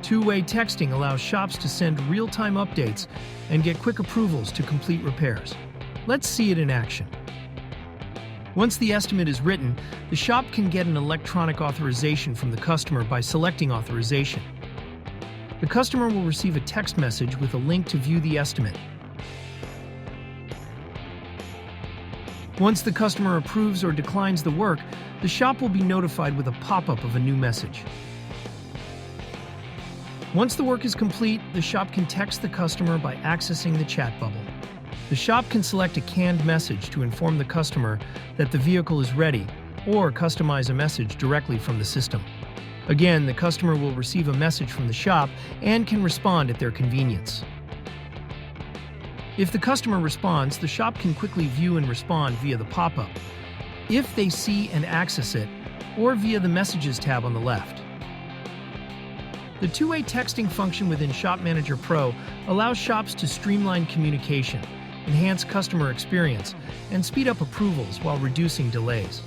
Two-way texting allows shops to send real-time updates and get quick approvals to complete repairs. Let's see it in action. Once the estimate is written, the shop can get an electronic authorization from the customer by selecting Authorization. The customer will receive a text message with a link to view the estimate. Once the customer approves or declines the work, the shop will be notified with a pop-up of a new message. Once the work is complete, the shop can text the customer by accessing the chat bubble. The shop can select a canned message to inform the customer that the vehicle is ready, or customize a message directly from the system. Again, the customer will receive a message from the shop and can respond at their convenience. If the customer responds, the shop can quickly view and respond via the pop-up, if they see and access it, or via the Messages tab on the left. The two-way texting function within Shop Manager Pro allows shops to streamline communication, enhance customer experience, and speed up approvals while reducing delays.